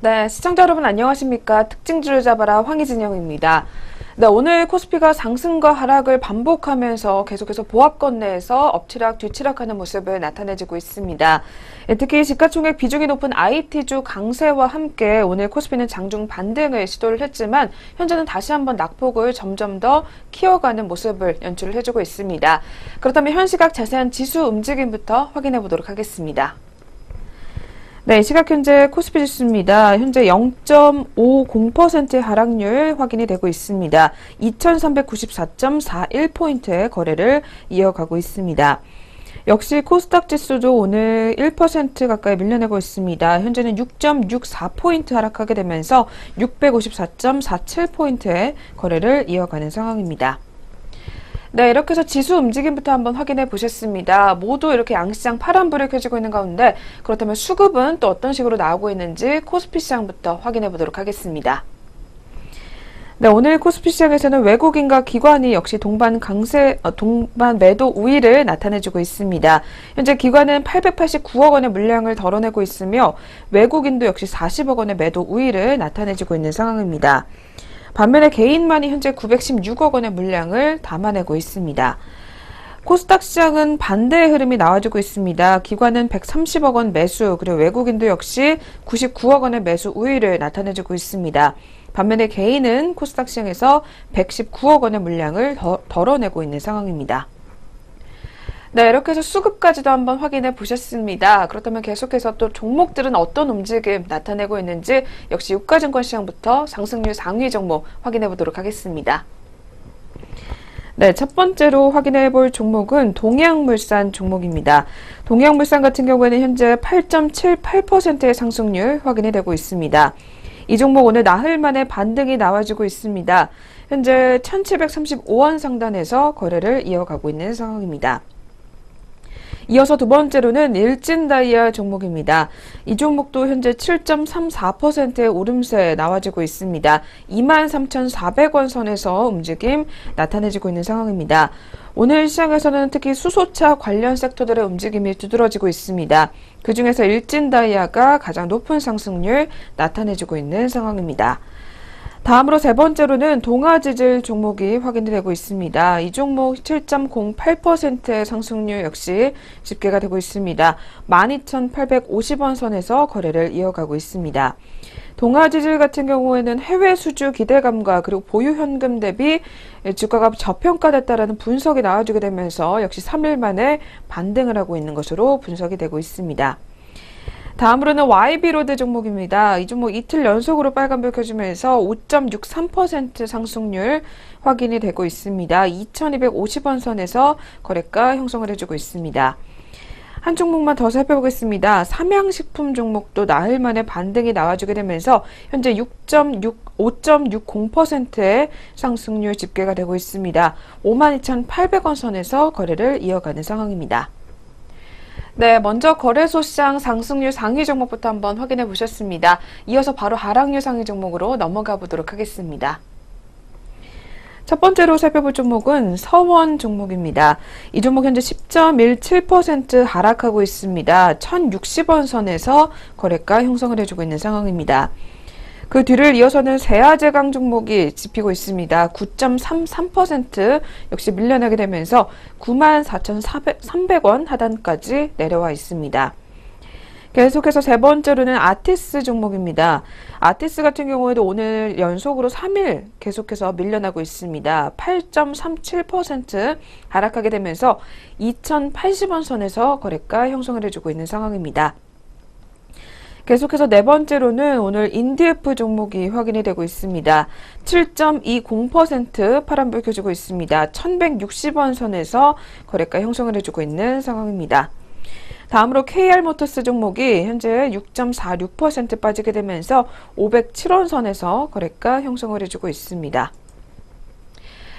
네, 시청자 여러분 안녕하십니까? 특징주를 잡아라 황희진영입니다. 네, 오늘 코스피가 상승과 하락을 반복하면서 계속해서 보합권 내에서 엎치락 뒤치락하는 모습을 나타내주고 있습니다. 특히 시가총액 비중이 높은 IT주 강세와 함께 오늘 코스피는 장중 반등을 시도를 했지만 현재는 다시 한번 낙폭을 점점 더 키워가는 모습을 연출을 해주고 있습니다. 그렇다면 현 시각 자세한 지수 움직임부터 확인해 보도록 하겠습니다. 네, 시각 현재 코스피 지수입니다. 현재 0.50%의 하락률 확인이 되고 있습니다. 2394.41포인트의 거래를 이어가고 있습니다. 역시 코스닥 지수도 오늘 1% 가까이 밀려내고 있습니다. 현재는 6.64포인트 하락하게 되면서 654.47포인트의 거래를 이어가는 상황입니다. 네, 이렇게 해서 지수 움직임부터 한번 확인해 보셨습니다. 모두 이렇게 양시장 파란불이 켜지고 있는 가운데 그렇다면 수급은 또 어떤 식으로 나오고 있는지 코스피 시장부터 확인해 보도록 하겠습니다. 네, 오늘 코스피 시장에서는 외국인과 기관이 역시 동반 매도 우위를 나타내주고 있습니다. 현재 기관은 889억 원의 물량을 덜어내고 있으며 외국인도 역시 40억 원의 매도 우위를 나타내주고 있는 상황입니다. 반면에 개인만이 현재 916억 원의 물량을 담아내고 있습니다. 코스닥 시장은 반대의 흐름이 나와주고 있습니다. 기관은 130억 원 매수, 그리고 외국인도 역시 99억 원의 매수 우위를 나타내주고 있습니다. 반면에 개인은 코스닥 시장에서 119억 원의 물량을 덜어내고 있는 상황입니다. 네, 이렇게 해서 수급까지도 한번 확인해 보셨습니다. 그렇다면 계속해서 또 종목들은 어떤 움직임 나타내고 있는지 역시 유가증권 시장부터 상승률 상위 종목 확인해 보도록 하겠습니다. 네, 첫 번째로 확인해 볼 종목은 동양물산 종목입니다. 동양물산 같은 경우에는 현재 8.78%의 상승률 확인이 되고 있습니다. 이 종목 오늘 나흘 만에 반등이 나와주고 있습니다. 현재 1735원 상단에서 거래를 이어가고 있는 상황입니다. 이어서 두 번째로는 일진다이아 종목입니다. 이 종목도 현재 7.34%의 오름세 나와주고 있습니다. 23,400원 선에서 움직임 나타내지고 있는 상황입니다. 오늘 시장에서는 특히 수소차 관련 섹터들의 움직임이 두드러지고 있습니다. 그중에서 일진다이아가 가장 높은 상승률 나타내주고 있는 상황입니다. 다음으로 세 번째로는 동아지질 종목이 확인되고 있습니다. 이 종목 7.08%의 상승률 역시 집계가 되고 있습니다. 12,850원 선에서 거래를 이어가고 있습니다. 동아지질 같은 경우에는 해외 수주 기대감과 그리고 보유 현금 대비 주가가 저평가됐다라는 분석이 나와주게 되면서 역시 3일 만에 반등을 하고 있는 것으로 분석이 되고 있습니다. 다음으로는 YB로드 종목입니다. 이 종목 이틀 연속으로 빨간불 켜주면서 5.63% 상승률 확인이 되고 있습니다. 2,250원 선에서 거래가 형성을 해주고 있습니다. 한 종목만 더 살펴보겠습니다. 삼양식품 종목도 나흘 만에 반등이 나와주게 되면서 현재 5.60%의 상승률 집계가 되고 있습니다. 52,800원 선에서 거래를 이어가는 상황입니다. 네, 먼저 거래소 시장 상승률 상위 종목부터 한번 확인해 보셨습니다. 이어서 바로 하락률 상위 종목으로 넘어가 보도록 하겠습니다. 첫 번째로 살펴볼 종목은 서원 종목입니다. 이 종목 현재 10.17% 하락하고 있습니다. 1,060원 선에서 거래가 형성을 해주고 있는 상황입니다. 그 뒤를 이어서는 세아제강 종목이 집히고 있습니다. 9.33% 역시 밀려나게 되면서 94,300원 하단까지 내려와 있습니다. 계속해서 세 번째로는 아티스 종목입니다. 아티스 같은 경우에도 오늘 연속으로 3일 계속해서 밀려나고 있습니다. 8.37% 하락하게 되면서 2,080원 선에서 거래가 형성을 해주고 있는 상황입니다. 계속해서 네 번째로는 오늘 인디에프 종목이 확인이 되고 있습니다. 7.20% 파란불 켜주고 있습니다. 1,160원 선에서 거래가 형성을 해주고 있는 상황입니다. 다음으로 KR모터스 종목이 현재 6.46% 빠지게 되면서 507원 선에서 거래가 형성을 해주고 있습니다.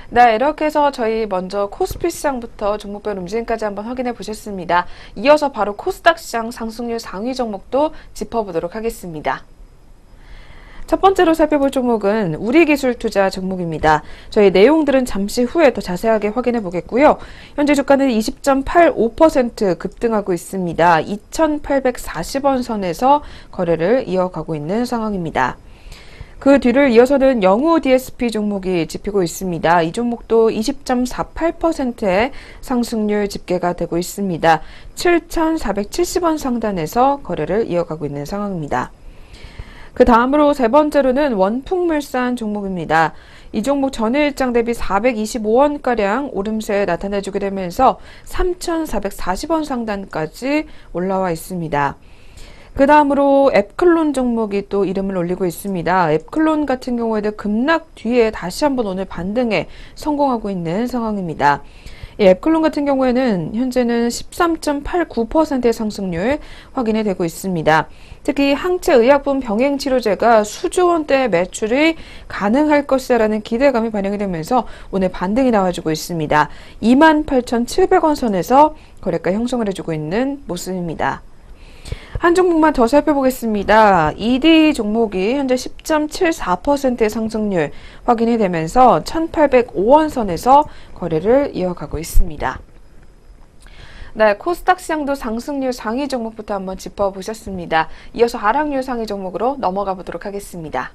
네, 이렇게 해서 저희 먼저 코스피 시장부터 종목별 움직임까지 한번 확인해 보셨습니다. 이어서 바로 코스닥 시장 상승률 상위 종목도 짚어보도록 하겠습니다. 첫 번째로 살펴볼 종목은 우리기술투자 종목입니다. 저희 내용들은 잠시 후에 더 자세하게 확인해 보겠고요. 현재 주가는 20.85% 급등하고 있습니다. 2,840원 선에서 거래를 이어가고 있는 상황입니다. 그 뒤를 이어서는 영우 DSP 종목이 집히고 있습니다. 이 종목도 20.48%의 상승률 집계가 되고 있습니다. 7,470원 상단에서 거래를 이어가고 있는 상황입니다. 그 다음으로 세 번째로는 원풍물산 종목입니다. 이 종목 전일장 대비 425원가량 오름세 나타내주게 되면서 3,440원 상단까지 올라와 있습니다. 그 다음으로 앱클론 종목이 또 이름을 올리고 있습니다. 앱클론 같은 경우에도 급락 뒤에 다시 한번 오늘 반등에 성공하고 있는 상황입니다. 이 앱클론 같은 경우에는 현재는 13.89%의 상승률 확인이 되고 있습니다. 특히 항체의약품 병행치료제가 수조 원대의 매출이 가능할 것이라는 기대감이 반영이 되면서 오늘 반등이 나와주고 있습니다. 28,700원 선에서 거래가 형성을 해주고 있는 모습입니다. 한 종목만 더 살펴보겠습니다. ED 종목이 현재 10.74%의 상승률 확인이 되면서 1,805원 선에서 거래를 이어가고 있습니다. 네, 코스닥 시장도 상승률 상위 종목부터 한번 짚어보셨습니다. 이어서 하락률 상위 종목으로 넘어가 보도록 하겠습니다.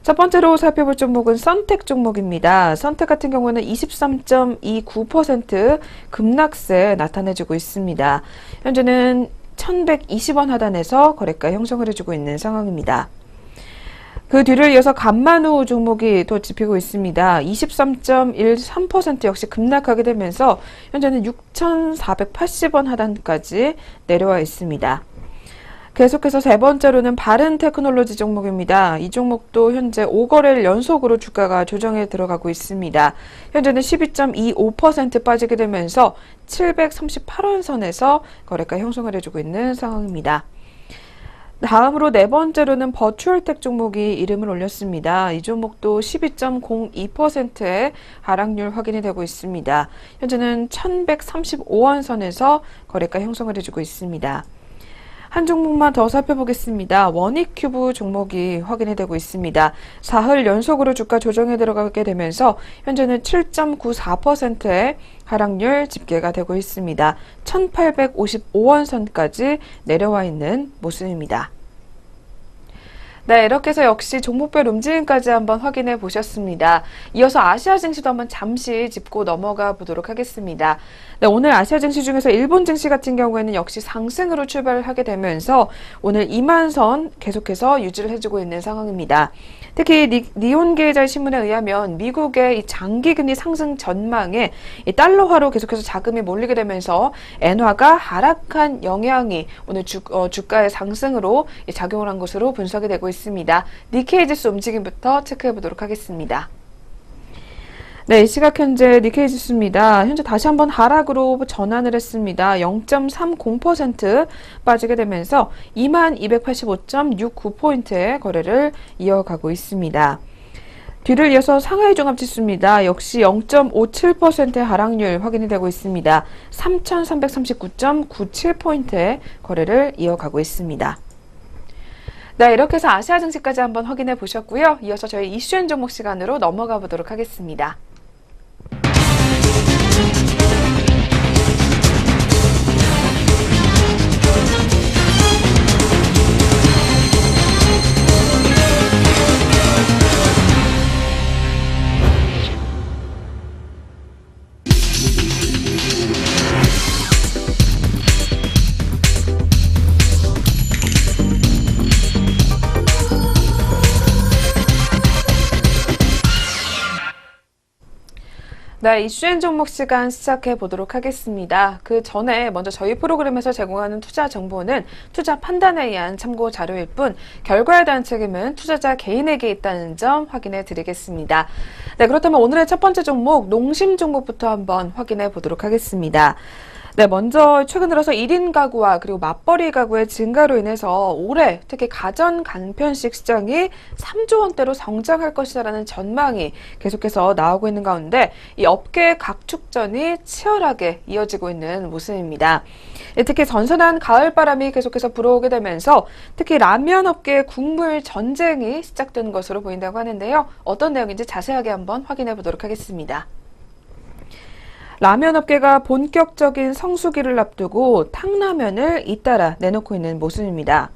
첫 번째로 살펴볼 종목은 선택 종목입니다. 선택 같은 경우는 23.29% 급락세 나타내주고 있습니다. 현재는 1,120원 하단에서 거래가 형성을 해주고 있는 상황입니다. 그 뒤를 이어서 간만우 종목이 또 집히고 있습니다. 23.13% 역시 급락하게 되면서 현재는 6,480원 하단까지 내려와 있습니다. 계속해서 세 번째로는 바른테크놀로지 종목입니다. 이 종목도 현재 5거래일 연속으로 주가가 조정에 들어가고 있습니다. 현재는 12.25% 빠지게 되면서 738원 선에서 거래가 형성을 해주고 있는 상황입니다. 다음으로 네 번째로는 버추얼텍 종목이 이름을 올렸습니다. 이 종목도 12.02%의 하락률 확인이 되고 있습니다. 현재는 1,135원 선에서 거래가 형성을 해주고 있습니다. 한 종목만 더 살펴보겠습니다. 원익큐브 종목이 확인이 되고 있습니다. 4흘 연속으로 주가 조정에 들어가게 되면서 현재는 7.94%의 하락률 집계가 되고 있습니다. 1,855원 선까지 내려와 있는 모습입니다. 네, 이렇게 해서 역시 종목별 움직임까지 한번 확인해 보셨습니다. 이어서 아시아 증시도 한번 잠시 짚고 넘어가 보도록 하겠습니다. 네, 오늘 아시아 증시 중에서 일본 증시 같은 경우에는 역시 상승으로 출발하게 되면서 오늘 2만선 계속해서 유지를 해주고 있는 상황입니다. 특히 니혼계좌 신문에 의하면 미국의 이 장기금리 상승 전망에 이 달러화로 계속해서 자금이 몰리게 되면서 엔화가 하락한 영향이 오늘 주가의 상승으로 작용을 한 것으로 분석이 되고 있습니다. 니케이 지수 움직임부터 체크해 보도록 하겠습니다. 네, 이 시각 현재 니케이 지수입니다. 현재 다시 한번 하락으로 전환을 했습니다. 0.30% 빠지게 되면서 2285.69포인트의 거래를 이어가고 있습니다. 뒤를 이어서 상하이 종합지수입니다. 역시 0.57%의 하락률 확인이 되고 있습니다. 3339.97포인트의 거래를 이어가고 있습니다. 네, 이렇게 해서 아시아 증시까지 한번 확인해 보셨고요. 이어서 저희 이슈앤 종목 시간으로 넘어가 보도록 하겠습니다. 네, 이슈앤 종목 시간 시작해 보도록 하겠습니다. 그 전에 먼저 저희 프로그램에서 제공하는 투자 정보는 투자 판단에 의한 참고 자료일 뿐 결과에 대한 책임은 투자자 개인에게 있다는 점 확인해 드리겠습니다. 네, 그렇다면 오늘의 첫 번째 종목 농심 종목부터 한번 확인해 보도록 하겠습니다. 네, 먼저 최근 들어서 1인 가구와 그리고 맞벌이 가구의 증가로 인해서 올해 특히 가전 간편식 시장이 3조 원대로 성장할 것이라는 전망이 계속해서 나오고 있는 가운데 이 업계 각축전이 치열하게 이어지고 있는 모습입니다. 특히 선선한 가을바람이 계속해서 불어오게 되면서 특히 라면 업계의 국물 전쟁이 시작된 것으로 보인다고 하는데요. 어떤 내용인지 자세하게 한번 확인해 보도록 하겠습니다. 라면 업계가 본격적인 성수기를 앞두고 탕라면을 잇따라 내놓고 있는 모습입니다.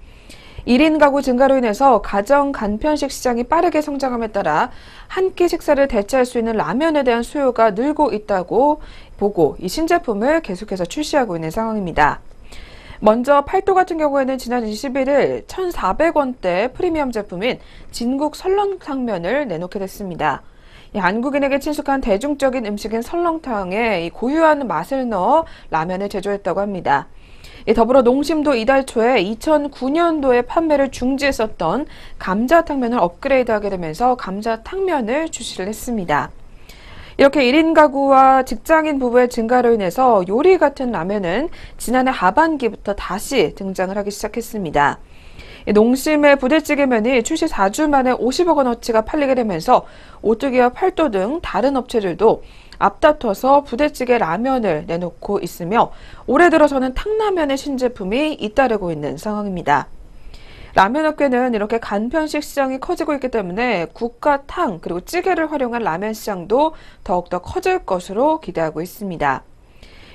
1인 가구 증가로 인해서 가정 간편식 시장이 빠르게 성장함에 따라 한 끼 식사를 대체할 수 있는 라면에 대한 수요가 늘고 있다고 보고 이 신제품을 계속해서 출시하고 있는 상황입니다. 먼저 팔도 같은 경우에는 지난 21일 1,400원대 프리미엄 제품인 진국 설렁탕면을 내놓게 됐습니다. 한국인에게 친숙한 대중적인 음식인 설렁탕에 고유한 맛을 넣어 라면을 제조했다고 합니다. 더불어 농심도 이달 초에 2009년도에 판매를 중지했었던 감자탕면을 업그레이드하게 되면서 감자탕면을 출시를 했습니다. 이렇게 1인 가구와 직장인 부부의 증가로 인해서 요리 같은 라면은 지난해 하반기부터 다시 등장을 하기 시작했습니다. 농심의 부대찌개면이 출시 4주 만에 50억 원어치가 팔리게 되면서 오뚜기와 팔도 등 다른 업체들도 앞다퉈서 부대찌개 라면을 내놓고 있으며 올해 들어서는 탕라면의 신제품이 잇따르고 있는 상황입니다. 라면 업계는 이렇게 간편식 시장이 커지고 있기 때문에 국과 탕 그리고 찌개를 활용한 라면 시장도 더욱더 커질 것으로 기대하고 있습니다.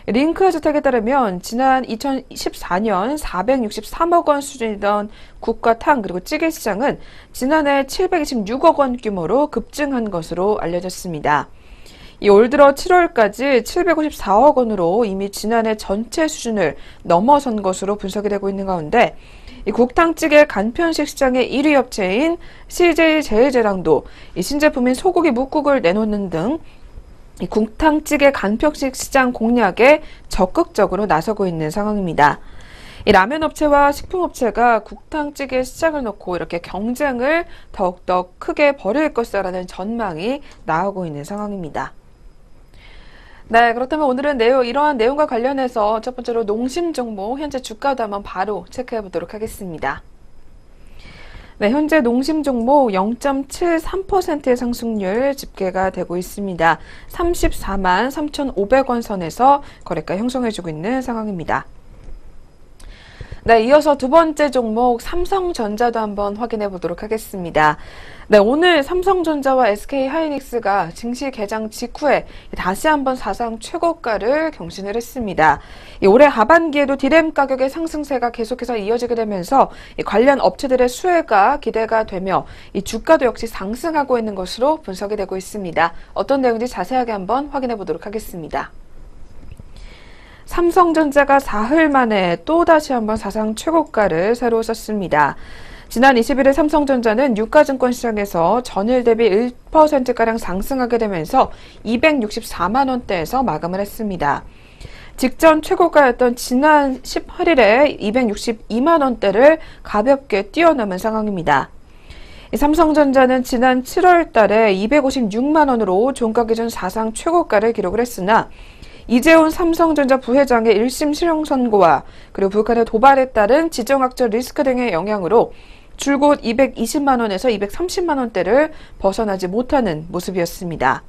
링크 저택에 따르면 지난 2014년 463억 원 수준이던 국과 탕 그리고 찌개 시장은 지난해 726억 원 규모로 급증한 것으로 알려졌습니다. 올 들어 7월까지 754억 원으로 이미 지난해 전체 수준을 넘어선 것으로 분석이 되고 있는 가운데 이 국탕찌개 간편식 시장의 1위 업체인 CJ제일제당도 이 신제품인 소고기 묵국을 내놓는 등 이 국탕찌개 간편식 시장 공략에 적극적으로 나서고 있는 상황입니다. 이 라면 업체와 식품 업체가 국탕찌개 시장을 놓고 이렇게 경쟁을 더욱더 크게 벌일 것이라는 전망이 나오고 있는 상황입니다. 네, 그렇다면 오늘은 이러한 내용과 관련해서 첫 번째로 농심 종목 현재 주가도 한번 바로 체크해 보도록 하겠습니다. 네, 현재 농심 종목 0.73%의 상승률 집계가 되고 있습니다. 34만 3,500원 선에서 거래가 형성해주고 있는 상황입니다. 네, 이어서 두 번째 종목 삼성전자도 한번 확인해 보도록 하겠습니다. 네, 오늘 삼성전자와 SK하이닉스가 증시 개장 직후에 다시 한번 사상 최고가를 경신을 했습니다. 올해 하반기에도 디램 가격의 상승세가 계속해서 이어지게 되면서 관련 업체들의 수혜가 기대가 되며 이 주가도 역시 상승하고 있는 것으로 분석이 되고 있습니다. 어떤 내용인지 자세하게 한번 확인해 보도록 하겠습니다. 삼성전자가 사흘 만에 또다시 한번 사상 최고가를 새로 썼습니다. 지난 21일 삼성전자는 유가증권 시장에서 전일 대비 1%가량 상승하게 되면서 264만 원대에서 마감을 했습니다. 직전 최고가였던 지난 18일에 262만 원대를 가볍게 뛰어넘은 상황입니다. 삼성전자는 지난 7월 달에 256만 원으로 종가 기준 사상 최고가를 기록을 했으나 이재용 삼성전자 부회장의 1심 실형 선고와 그리고 북한의 도발에 따른 지정학적 리스크 등의 영향으로 줄곧 220만 원에서 230만 원대를 벗어나지 못하는 모습이었습니다.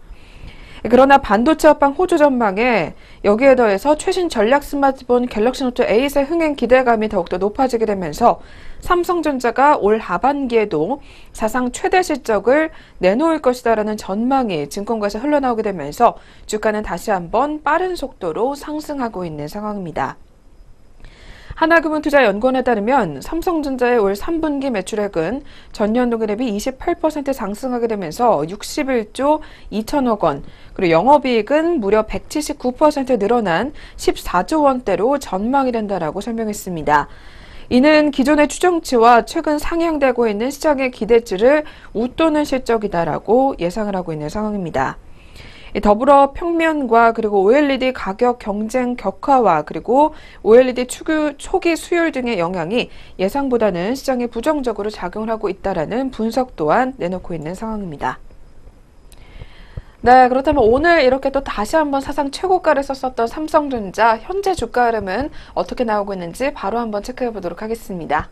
그러나 반도체 업황 호조 전망에 여기에 더해서 최신 전략 스마트폰 갤럭시 노트 8의 흥행 기대감이 더욱더 높아지게 되면서 삼성전자가 올 하반기에도 사상 최대 실적을 내놓을 것이다라는 전망이 증권가에서 흘러나오게 되면서 주가는 다시 한번 빠른 속도로 상승하고 있는 상황입니다. 하나금융투자연구원에 따르면 삼성전자의 올 3분기 매출액은 전년 동기 대비 28% 상승하게 되면서 61조 2천억 원, 그리고 영업이익은 무려 179% 늘어난 14조 원대로 전망이 된다라고 설명했습니다. 이는 기존의 추정치와 최근 상향되고 있는 시장의 기대치를 웃도는 실적이다라고 예상을 하고 있는 상황입니다. 더불어 평면과 그리고 OLED 가격 경쟁 격화와 그리고 OLED 초기 수율 등의 영향이 예상보다는 시장에 부정적으로 작용을 하고 있다라는 분석 또한 내놓고 있는 상황입니다. 네, 그렇다면 오늘 이렇게 또 다시 한번 사상 최고가를 썼었던 삼성전자 현재 주가 흐름은 어떻게 나오고 있는지 바로 한번 체크해 보도록 하겠습니다.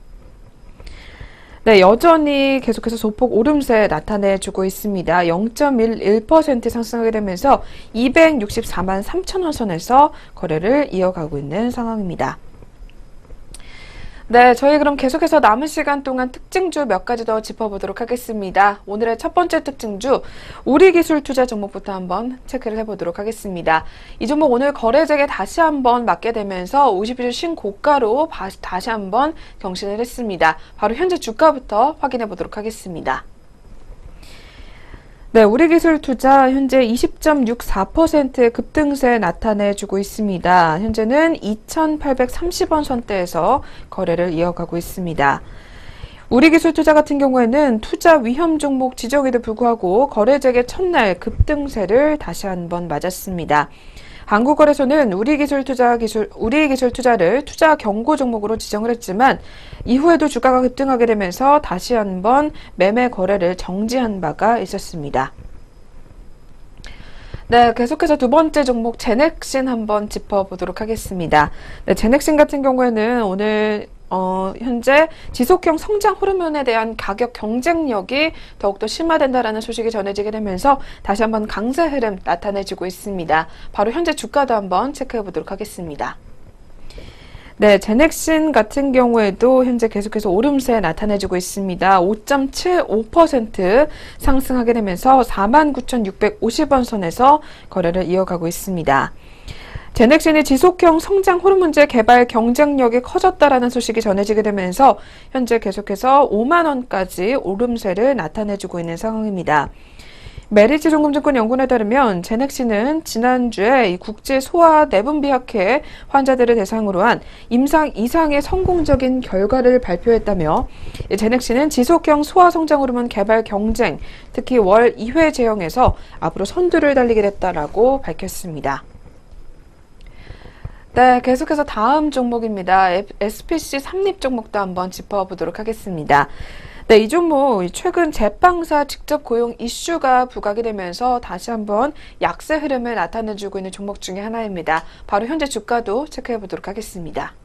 네, 여전히 계속해서 소폭 오름세 나타내주고 있습니다. 0.11% 상승하게 되면서 264만 3천 원 선에서 거래를 이어가고 있는 상황입니다. 네, 저희 그럼 계속해서 남은 시간 동안 특징주 몇 가지 더 짚어보도록 하겠습니다. 오늘의 첫 번째 특징주, 우리기술투자 종목부터 한번 체크를 해보도록 하겠습니다. 이 종목 오늘 거래액에 다시 한번 맞게 되면서 52주 신고가로 다시 한번 경신을 했습니다. 바로 현재 주가부터 확인해 보도록 하겠습니다. 네, 우리기술투자 현재 20.64% 급등세 나타내주고 있습니다. 현재는 2,830원 선대에서 거래를 이어가고 있습니다. 우리기술투자 같은 경우에는 투자 위험 종목 지정에도 불구하고 거래액의 첫날 급등세를 다시 한번 맞았습니다. 한국거래소는 우리기술투자를 투자 경고 종목으로 지정을 했지만 이후에도 주가가 급등하게 되면서 다시 한번 매매 거래를 정지한 바가 있었습니다. 네, 계속해서 두 번째 종목 제넥신 한번 짚어보도록 하겠습니다. 네, 제넥신 같은 경우에는 오늘 현재 지속형 성장 호르몬에 대한 가격 경쟁력이 더욱더 심화된다라는 소식이 전해지게 되면서 다시 한번 강세 흐름 나타내주고 있습니다. 바로 현재 주가도 한번 체크해 보도록 하겠습니다. 네, 제넥신 같은 경우에도 현재 계속해서 오름세 나타내주고 있습니다. 5.75% 상승하게 되면서 49,650원 선에서 거래를 이어가고 있습니다. 제넥신의 지속형 성장 호르몬제 개발 경쟁력이 커졌다라는 소식이 전해지게 되면서 현재 계속해서 5만 원까지 오름세를 나타내주고 있는 상황입니다. 메리츠증권증권 연구원에 따르면 제넥신은 지난주에 국제 소아 내분비학회 환자들을 대상으로 한 임상 이상의 성공적인 결과를 발표했다며 제넥신은 지속형 소아 성장 호르몬 개발 경쟁, 특히 월 2회 제형에서 앞으로 선두를 달리게 됐다라고 밝혔습니다. 네, 계속해서 다음 종목입니다. SPC 삼립 종목도 한번 짚어보도록 하겠습니다. 네, 이 종목 최근 제빵사 직접 고용 이슈가 부각이 되면서 다시 한번 약세 흐름을 나타내주고 있는 종목 중에 하나입니다. 바로 현재 주가도 체크해 보도록 하겠습니다.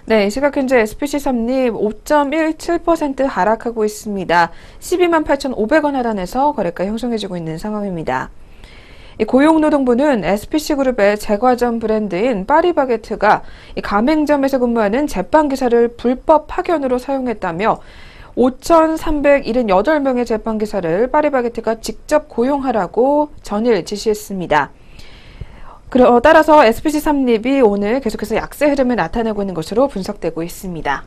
네, 이 시각 현재 SPC 삼립 5.17% 하락하고 있습니다. 128,500원 하단에서 거래가 형성해지고 있는 상황입니다. 고용노동부는 SPC그룹의 제과점 브랜드인 파리바게트가 가맹점에서 근무하는 제빵기사를 불법 파견으로 사용했다며 5,378명의 제빵기사를 파리바게트가 직접 고용하라고 전일 지시했습니다. 따라서 SPC 삼립이 오늘 계속해서 약세 흐름을 나타내고 있는 것으로 분석되고 있습니다.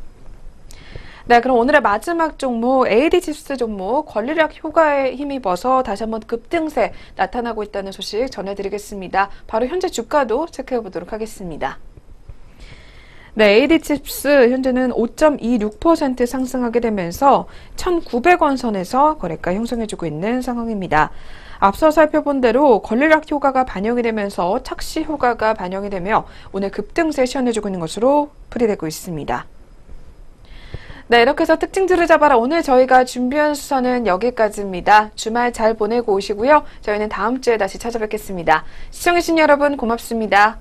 네, 그럼 오늘의 마지막 종목 AD칩스 종목 권리력 효과에 힘입어서 다시 한번 급등세 나타나고 있다는 소식 전해드리겠습니다. 바로 현재 주가도 체크해 보도록 하겠습니다. 네, AD칩스 현재는 5.26% 상승하게 되면서 1,900원 선에서 거래가 형성해주고 있는 상황입니다. 앞서 살펴본 대로 권리력 효과가 반영이 되면서 착시 효과가 반영이 되며 오늘 급등세 시연해주고 있는 것으로 풀이되고 있습니다. 네, 이렇게 해서 특징주를 잡아라. 오늘 저희가 준비한 수사는 여기까지입니다. 주말 잘 보내고 오시고요. 저희는 다음 주에 다시 찾아뵙겠습니다. 시청해주신 여러분 고맙습니다.